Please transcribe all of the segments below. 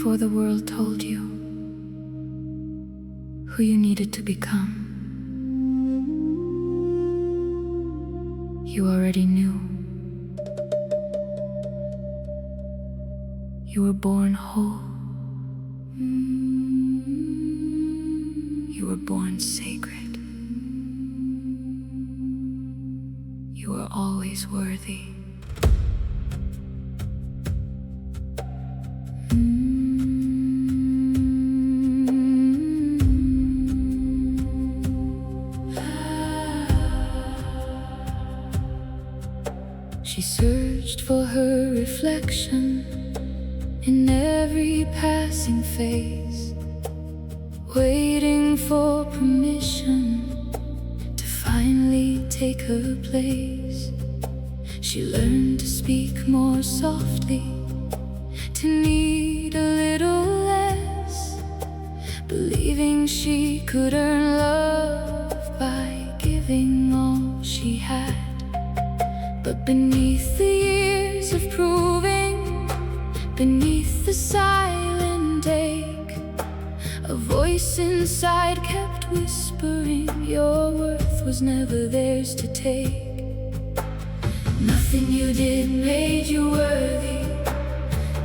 before the world told you who you needed to become. You already knew. You were born whole. You were born sacred. You were always worthy. She searched for her reflection in every passing phase, waiting for permission to finally take her place. She learned to speak more softly, to need a little less, believing she could earn love by giving all she had. But beneath the years of proving, beneath the silent ache, a voice inside kept whispering your worth was never theirs to take. Nothing you did made you worthy.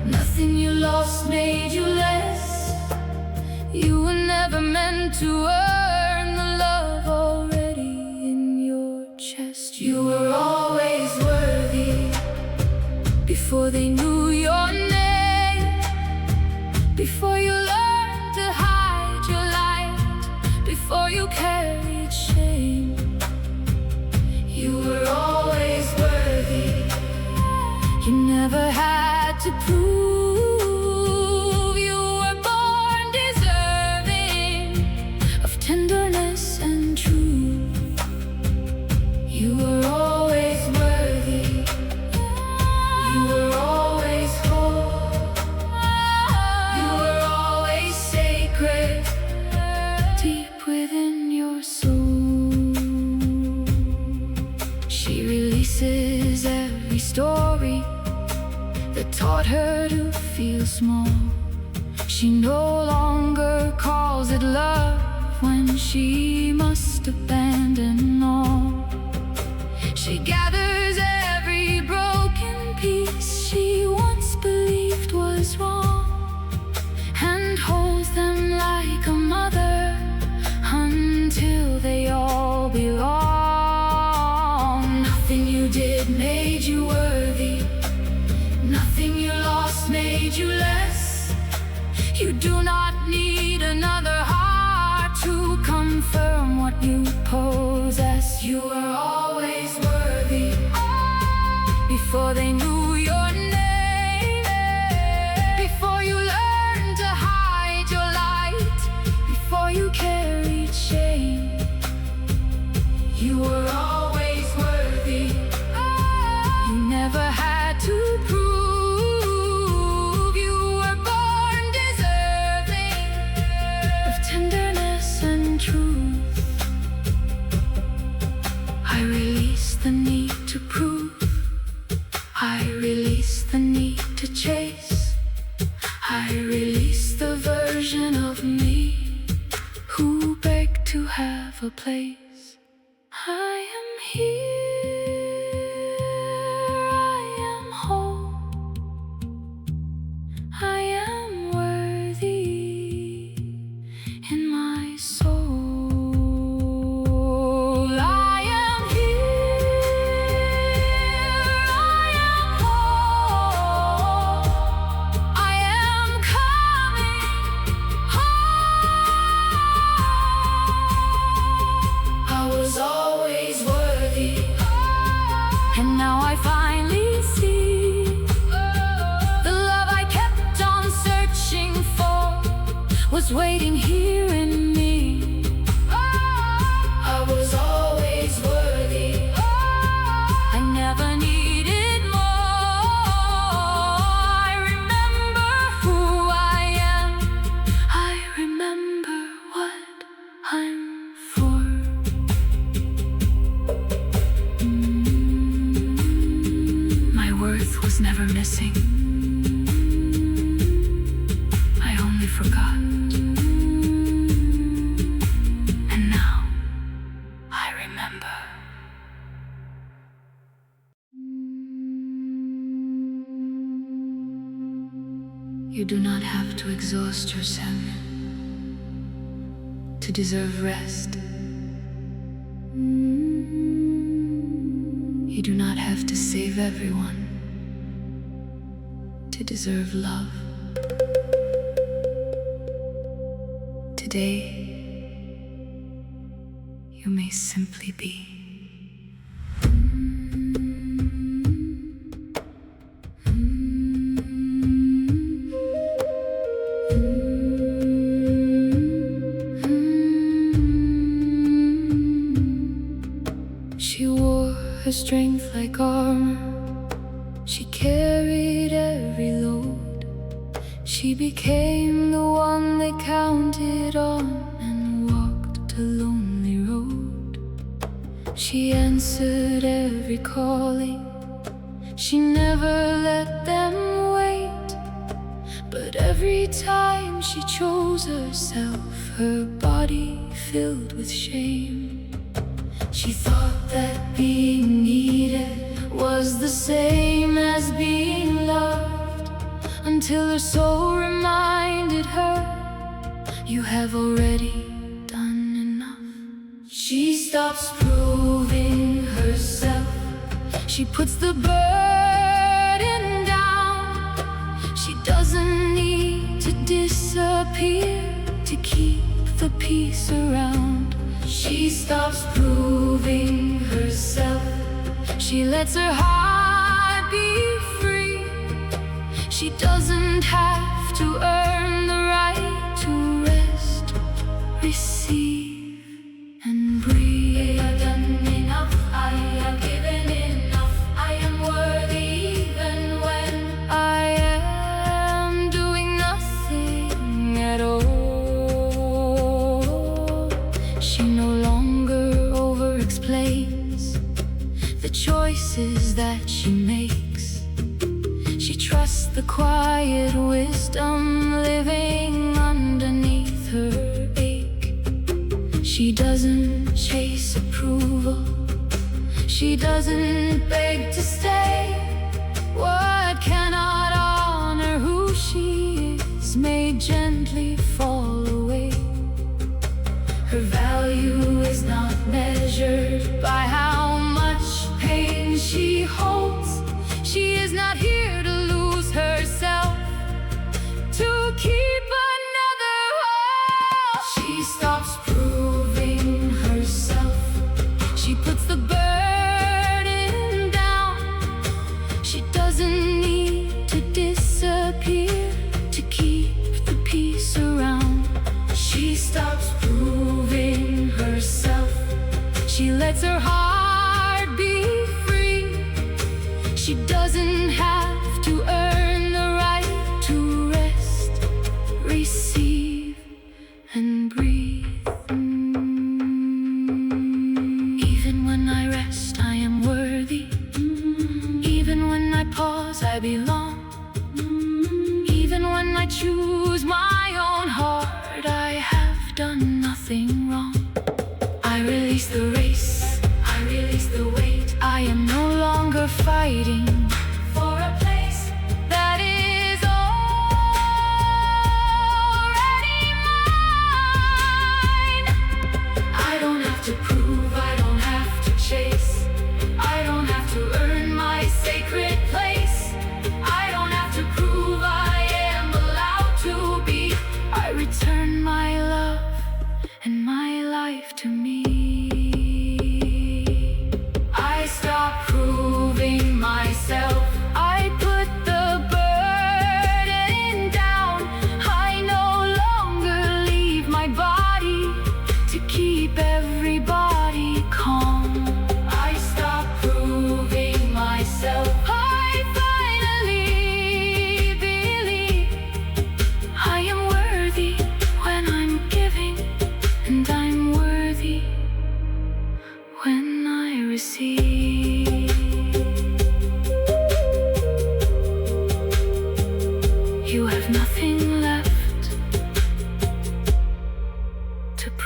Nothing you lost made you less. You were never meant to earn the love already in your chest. You were always worthy before they knew your name, before you learned to hide your light, before you carried shame. You were always worthy. You never had to prove. You were born deserving of tenderness and truth. You were always worthy. You were always whole. You were always sacred, deep within your soul. She releases every story that taught her to feel small. She no longer calls it love when she must abandon all. She gathers every broken piece she once believed was wrong, and holds them like a mother until they all belong. Nothing you did made you worthy. Nothing you lost made you less. You do not need another heart to confirm what you possess. You were always worthy before they knew your name, before you learned to hide your light, before you carried shame. You were always worthy. You never had to prove. You were born deserving of tenderness and truth. I release the need to prove. I release the need to chase. I release the version of me who begged to have a place. I am here, I am whole, I am worthy in my soul. I am here, I am whole, I am coming home. I was always worthy, and now I finally see the love I kept on searching for was waiting here in me. I was always worthy. I never needed more. I remember who I am. I remember what I'm for. My worth was never missing. forgot. And now I remember. You do not have to exhaust yourself to deserve rest. You do not have to save everyone to deserve love. Today, you may simply be. She wore her strength like armor. She carried every load. She became the one they counted on and walked a lonely road. She answered every calling. She never let them wait. But every time she chose herself, her body filled with shame. She thought that being needed was the same as being loved, until her soul reminded her, you have already done enough. She stops proving herself. She puts the burden down. She doesn't need to disappear to keep the peace around. She stops proving herself. She lets her heart be free. She doesn't have to earn the right to rest, receive, and breathe. I have done enough, I have given enough. I am worthy even when I am doing nothing at all. She no longer over-explains the choices that she makes. She trusts the quiet wisdom living underneath her ache. She doesn't chase approval. She doesn't beg to stay. What cannot honor who she is may gently fall away. Her value is not measured by how much pain she holds. She is not here to lose herself, to keep another whole. She stops proving herself. She puts the burden down. She doesn't need to disappear to keep the peace around. She stops proving herself. She lets her heart be free. She doesn't have to earn the right to rest, receive, and breathe. Even when I rest, I am worthy. Even when I pause, I belong. Even when I choose my own heart, I have done nothing wrong. I release the race, I release the weight. I am no longer fighting for a place that is already mine. I don't have to prove, I don't have to chase. I don't have to earn my sacred place. I don't have to prove I am allowed to be. I return my love and my life to me. I stop proving myself.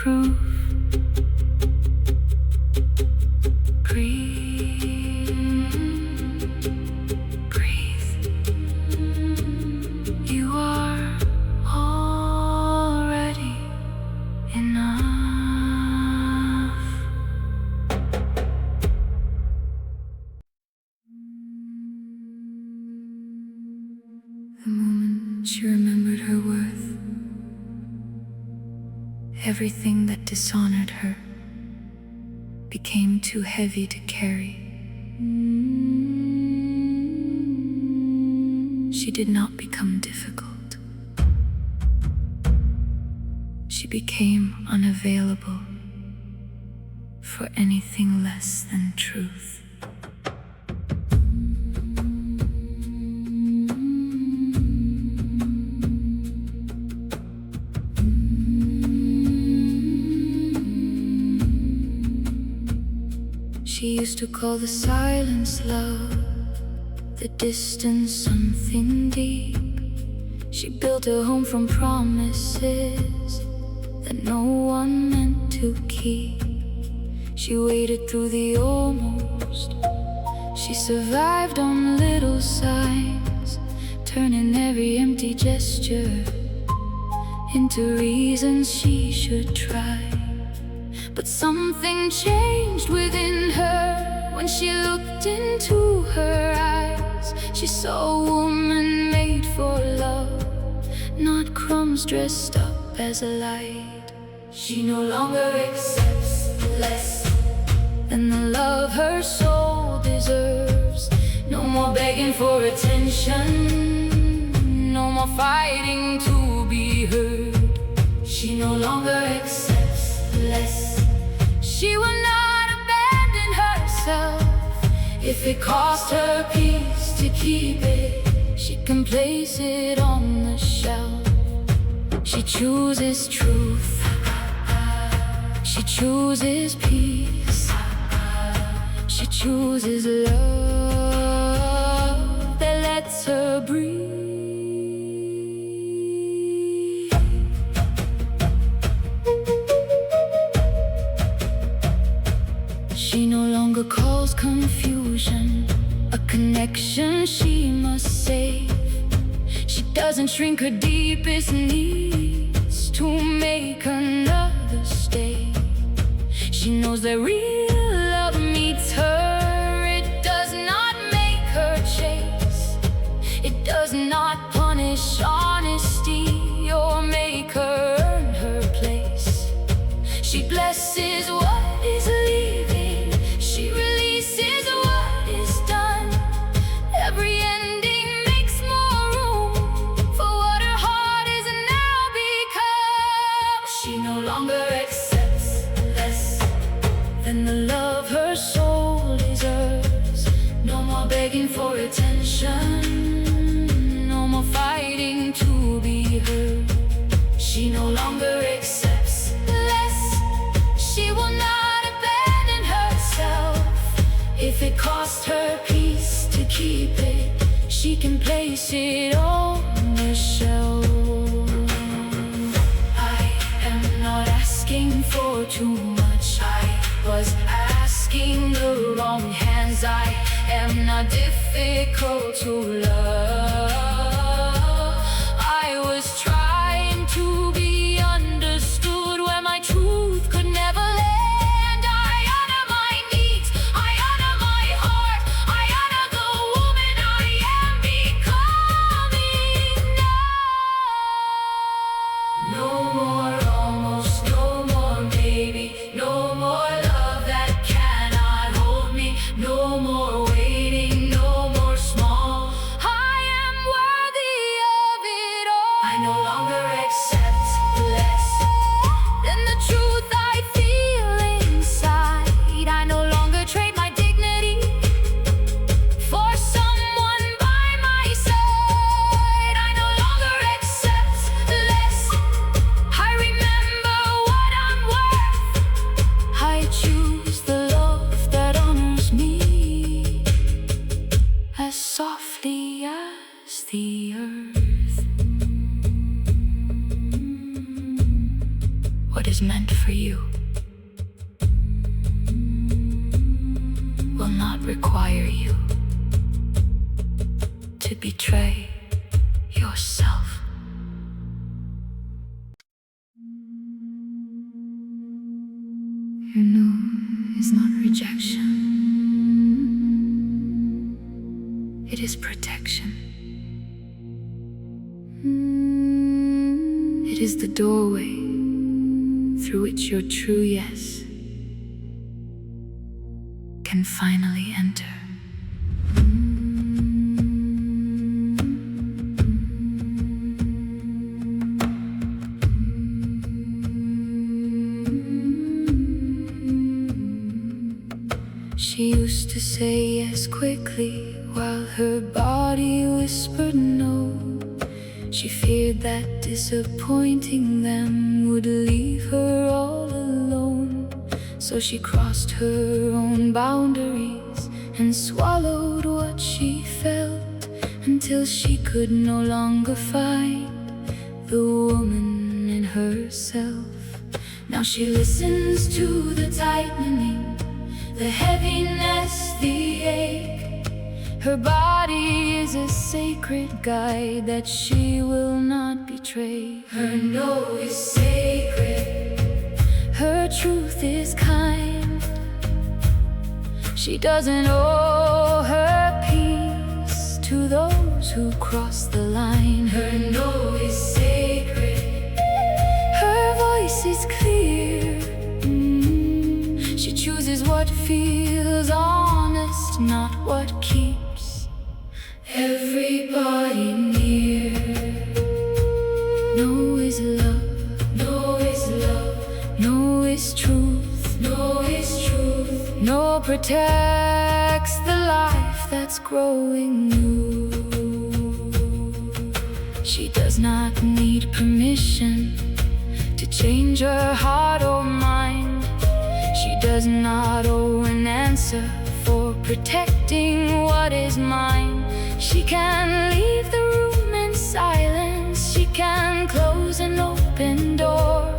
proof. Breathe, breathe. You are already enough. The moment she remembered her worth, everything that dishonored her became too heavy to carry. She did not become difficult. She became unavailable for anything less than truth. She used to call the silence love, the distance something deep. She built a home from promises that no one meant to keep. She waited through the almost. She survived on little signs, turning every empty gesture into reasons she should try. But something changed within her when she looked into her eyes. She saw a woman made for love, not crumbs dressed up as a light. She no longer accepts less than the love her soul deserves. No more begging for attention, no more fighting to be heard. She no longer accepts less. She will not abandon herself. If it cost her peace to keep it, she can place it on the shelf. She chooses truth, she chooses peace, she chooses love that lets her breathe. She no longer calls confusion a connection she must save. She doesn't shrink her deepest needs to make another stay. She knows that real love meets her. It does not make her chase. It does not punish honesty or make her earn her place. She blesses what is leaving, she releases what is done. Every ending makes more room for what her heart is now become. She no longer accepts less than the love her soul deserves. No more begging for attention, no more fighting to be heard. She no longer accepts less. She will not abandon herself. If it costs her peace to keep it, she can place it on the shelf. I am not asking for too much. I was asking the wrong hands. I am not difficult to love. I was trying to be understood where my truth could never land. I honor my needs, I honor my heart, I honor the woman I am becoming now. No more almost, no more maybe, no more love that cannot hold me, no more waiting, no more small. I am what is meant for you will not require you to betray yourself. Your no is not rejection. It is protection. It is the doorway through which your true yes can finally enter. She used to say yes quickly while her body whispered no. She feared that disappointing them would leave her all alone. So she crossed her own boundaries and swallowed what she felt, until she could no longer find the woman in herself. Now she listens to the tightening, the heaviness, the ache. Her body is a sacred guide that she will not betray. Her no is sacred, her truth is kind. She doesn't owe her peace to those who cross the line. Her no is sacred, her voice is clear. She chooses what feels honest, not what keeps everybody near. No is love, no is love, no is truth, no is truth. No protects the life that's growing new. She does not need permission to change her heart or mind. She does not owe an answer for protecting what is mine. She can leave the room in silence. She can close an open door.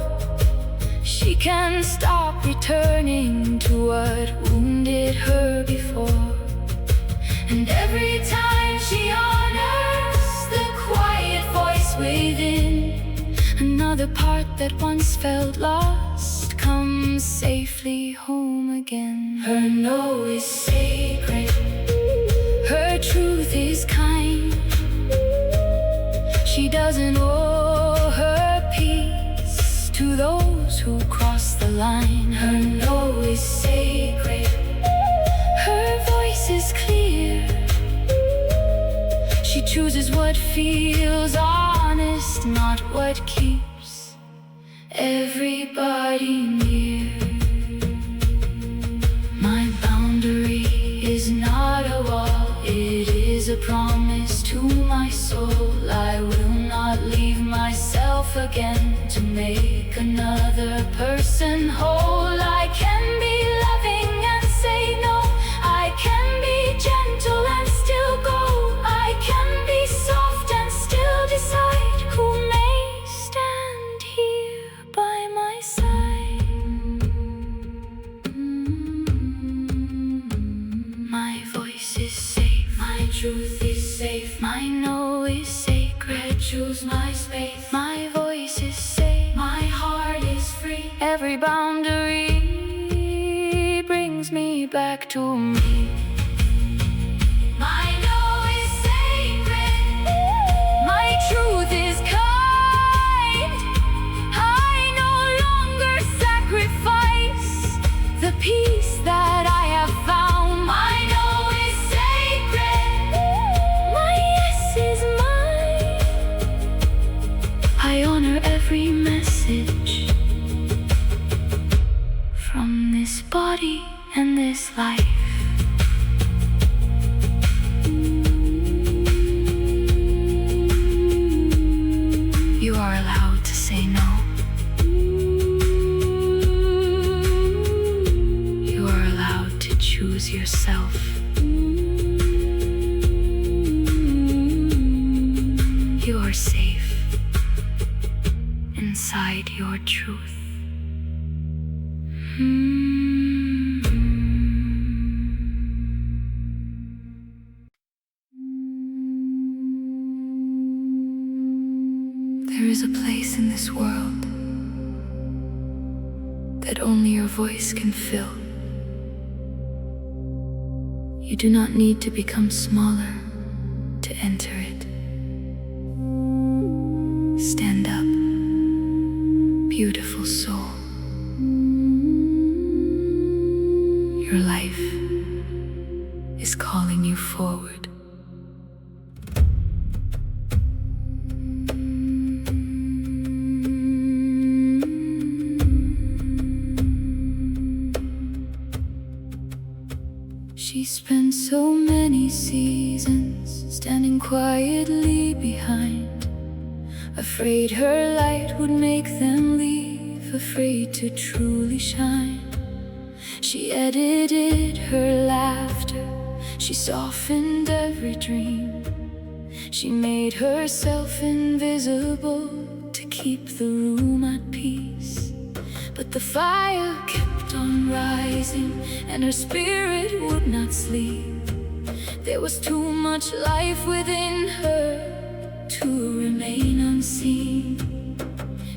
She can stop returning to what wounded her before. And every time she honors the quiet voice within, another part that once felt lost comes safely home again. Her no is sacred, her truth is kind. She doesn't owe her peace to those who cross the line. Her no is sacred, her voice is clear. She chooses what feels honest, not what keeps everybody near. My boundary is not a wall, it is a promise to my soul. I will not leave myself again to make another person whole. I can be loving and say no. I can be gentle and still go. I can be soft and still decide who may stand here by my side. My voice is safe, my truth is safe, my no is sacred. Choose my space, my voice is safe, my heart is free. Every boundary brings me back to me. My no is sacred, my truth is kind. I no longer sacrifice the peace that I have found. My no is sacred, my yes is mine. I honor every message from this body and this life. You are allowed to say no. You are allowed to choose yourself. You are safe inside your truth. There is a place in this world that only your voice can fill. You do not need to become smaller to enter it. Stand up, beautiful soul. Your life is calling you forward. She spent so many seasons standing quietly behind, afraid her light would make them leave, afraid to truly shine. She edited her laughter, she softened every dream. She made herself invisible to keep the room at peace. But the fire kept on rising, and her spirit would not sleep. There was too much life within her to remain unseen.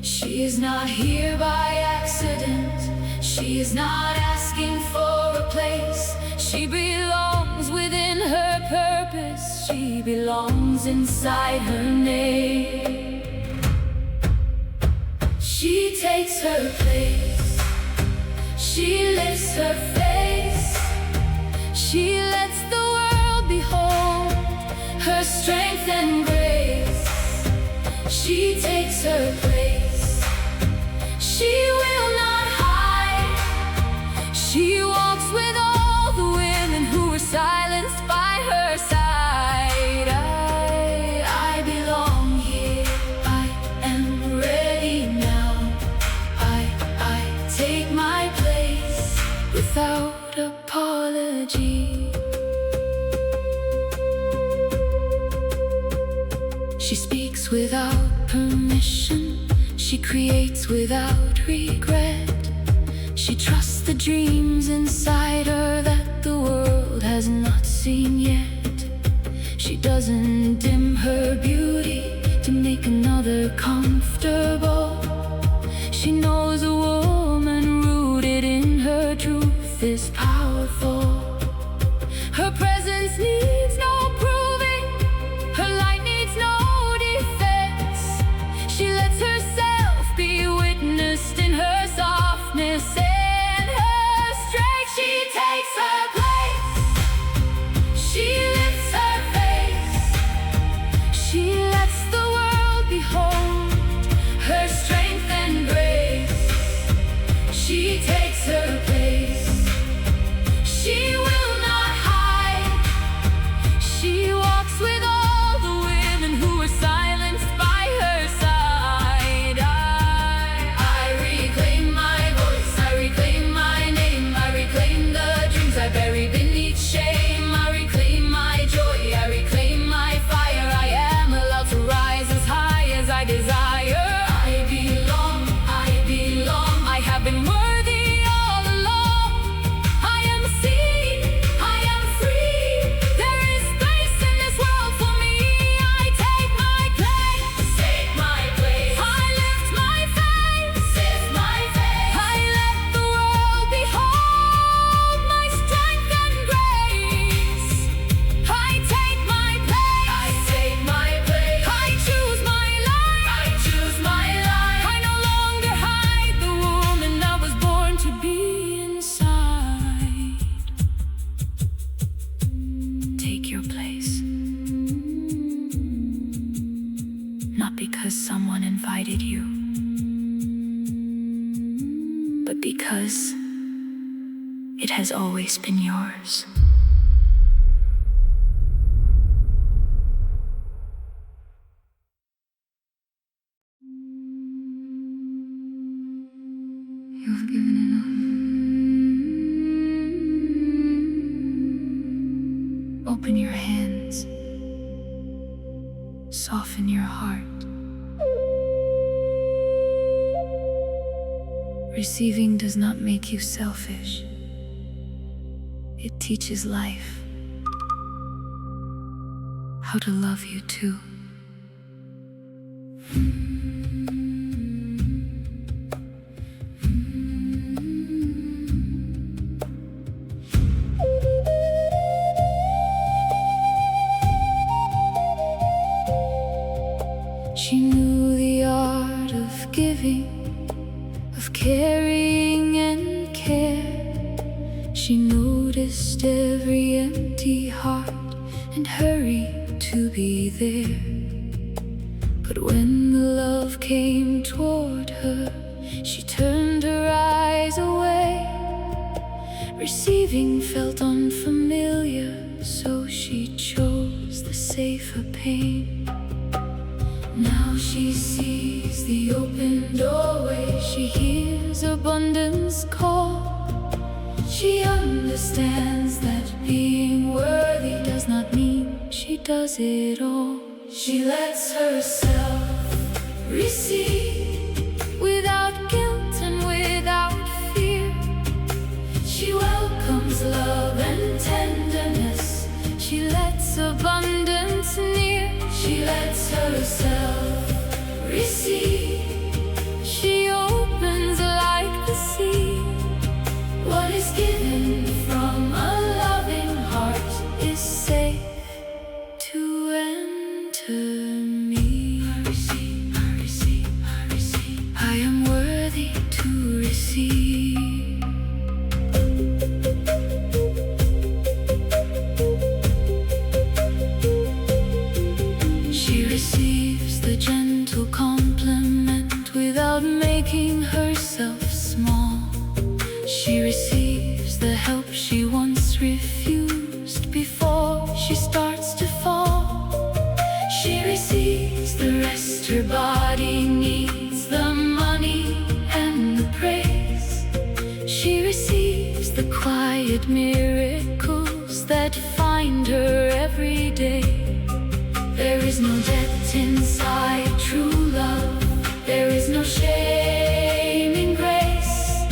She is not here by accident. She is not asking for a place. She belongs within her purpose. She belongs inside her name. She takes her place. She lifts her face. She lets the world behold her strength and grace. She takes her place. She will not hide. She walks with all the women who were silenced by her side. I belong here. I am ready now. I take my place without apology. She speaks without permission. She creates without regret. She trusts the dreams inside her that the world has not seen yet. She doesn't dim her beauty to make another comfortable. She knows a woman rooted in her truth is powerful. Her presence needs no proving. Her light needs no defense. She lets herself be witnessed in her softness and her strength. She takes her place. She lifts her face. She lets the world behold her strength and grace. She takes her place. She will not hide. She walks with all the women who were silenced by her side. I reclaim my voice. I reclaim my name. I reclaim the dreams I buried beneath shame. I reclaim my joy. I reclaim my fire. I am allowed to rise as high as I desire. I belong. I belong. I have been worthy all along. I am seen. I am free. There is space in this world for me. I take my place. Take my place. I lift my face. Lift my face. I let the world behold my strength and grace. I take my place. I take my place. I choose my life. I choose my life. I no longer hide the woman I was born to be inside. Take your place. Not because someone invited you, but because it has always been yours. You've given enough. Open your hands. Soften your heart. Receiving does not make you selfish. It teaches life how to love you too. She knew the art of giving, of carrying and care. She noticed every empty heart and hurried to be there. But when the love came toward her, she turned her eyes away. Receiving felt unfamiliar, so she chose the safer pain. Now she sees the open doorway, she hears abundance call. She understands that being worthy does not mean she does it all. She lets herself receive without guilt and without fear. She welcomes love and tenderness. She lets abundance near. She lets herself receive. She opens like the sea. What is given from a loving heart is safe to enter me. I receive, I receive, I receive. I am worthy to receive. She receives the gentle compliment without making herself small. She receives the help she once refused before she starts to fall. She receives the rest her body needs, the money and the praise. She receives the quiet miracles that find her every day. There is no depth inside true love. There is no shame in grace.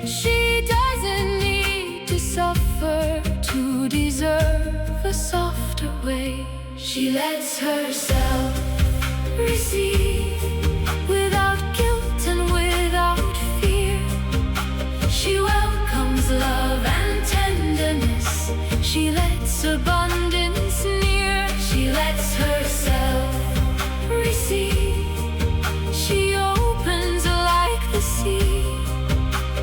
She doesn't need to suffer to deserve a softer way. She lets herself receive without guilt and without fear. She welcomes love and tenderness. She lets abundance near. She lets herself receive. She opens like the sea.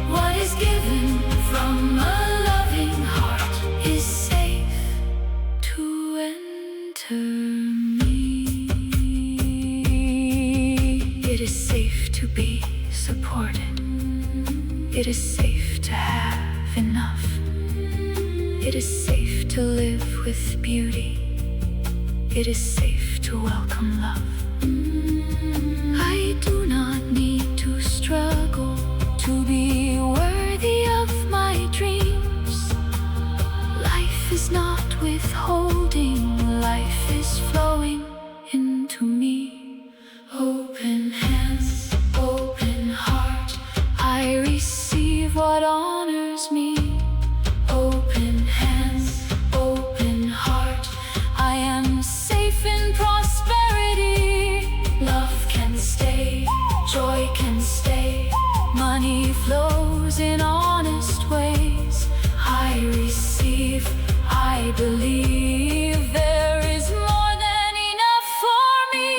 What is given from a loving heart is safe to enter me. It is safe to be supported. It is safe to have enough. It is safe to live with beauty. It is safe to welcome love. I do not need to struggle to be worthy of my dreams. Life is not withholding, life is flowing into me. Open hands, open heart, I receive what honors me. Open hands, open heart, I am safe in prosperity. Love can stay, joy can stay, money flows in honest ways. I receive, I believe there is more than enough for me.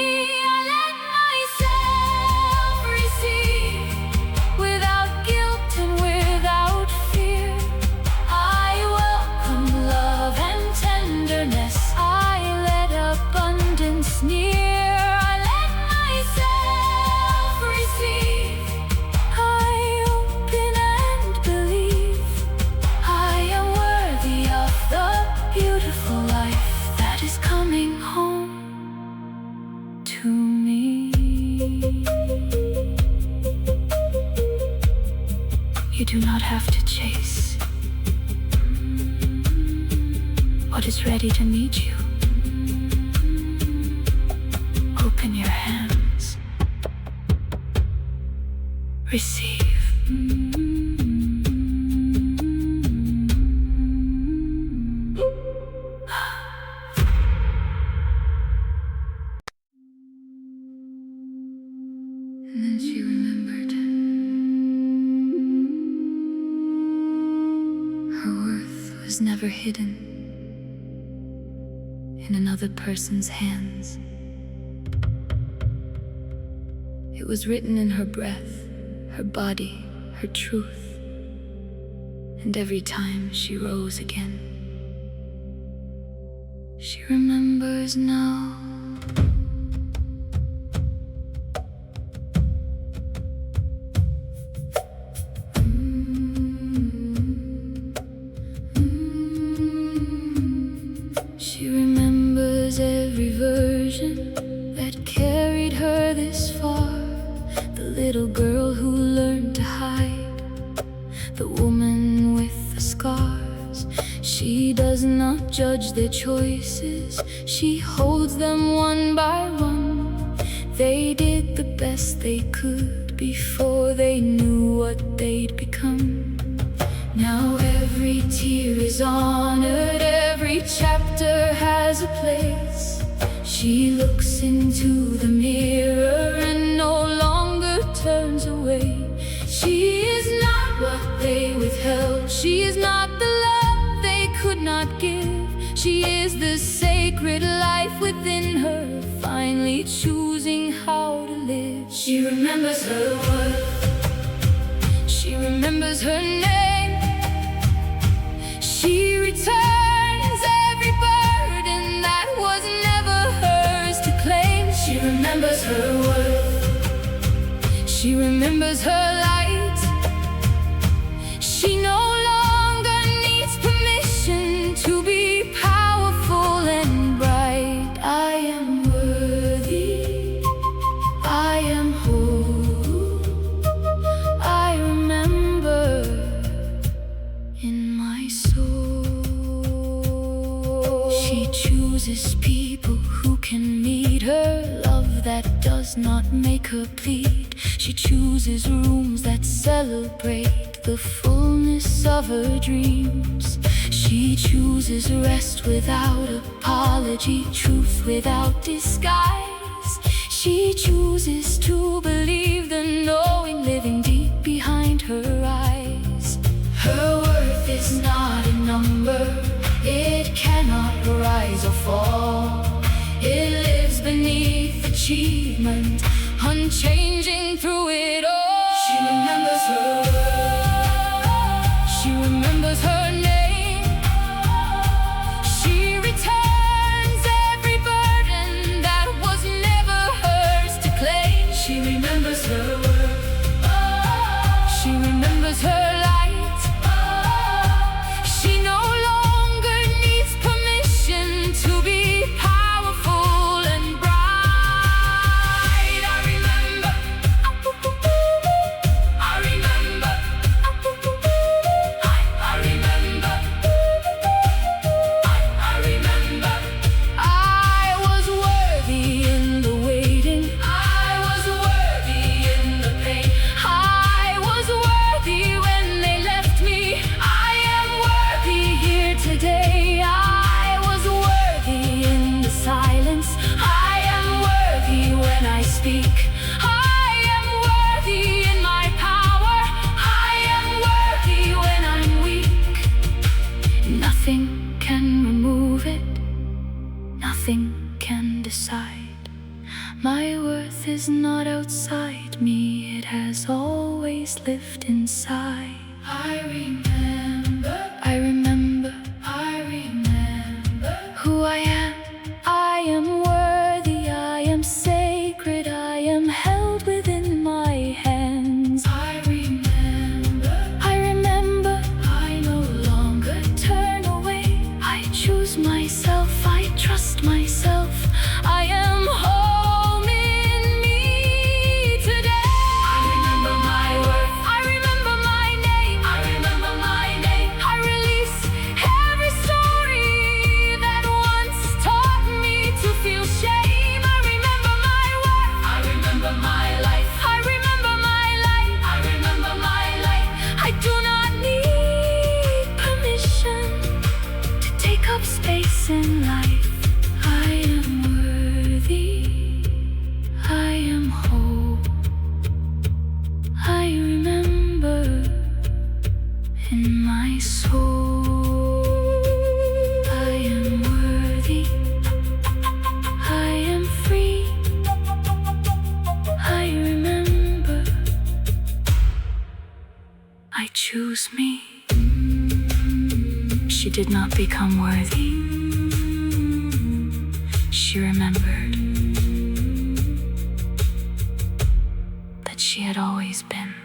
I let myself receive without guilt and without fear. I welcome love and tenderness. I let abundance near. I let myself receive. I open and believe. I am worthy of the beautiful life that is coming home to me. You do not have to chase what is ready to meet you. Open your hands. Receive. And then she remembered her worth was never hidden in another person's hands. It was written in her breath, her body, her truth. And every time she rose again, she remembers now. She remembers every version that carried her this far. The little girl who learned to hide, the woman with the scars. She does not judge their choices, she holds them one by one. They did the best they could before they knew what they'd become. Now every tear is honored, every chapter has a place. She looks into the mirror and no longer turns away. She is not what they withheld, she is not the love they could not give. She is the sacred life within her, finally choosing how to live. She remembers her worth, she remembers her name. She returns every burden that was never hers to claim. She remembers her worth, she remembers her light. She no longer needs permission to be powerful and bright. I am worthy, I am whole, I remember in my soul. She chooses people who can meet her, love that does not make her plead. She chooses rooms that celebrate the fullness of her dreams. She chooses rest without apology, truth without disguise. She chooses to believe the knowing living deep behind her eyes. Her worth is not a number, it cannot rise or fall. It lives beneath achievement, unchanging through it all. She remembers her worth, she remembers her name. She returns every burden that was never hers to claim. She remembers her worth, she remembers her life. She no longer needs permission to be powerful and bright. I remember, I remember, I remember, I remember. I was worthy in the waiting, I was worthy in the pain, I was worthy when they left me. I am worthy here today. I was worthy in the silence, I am worthy when I speak. I am worthy in my power, I am worthy when I'm weak. Nothing can remove it, nothing can decide. My worth is not outside me, it has always lived inside. I remember, I remember, I remember who I am. I am worthy, I am sacred, I am held within my hands. I remember, I remember, I no longer turn away. I choose myself, I trust myself, I am home in me today. I remember my worth, I remember my name, I remember my name. I release in my soul. I am worthy, I am free, I remember, I choose me. She did not become worthy. She remembered that she had always been.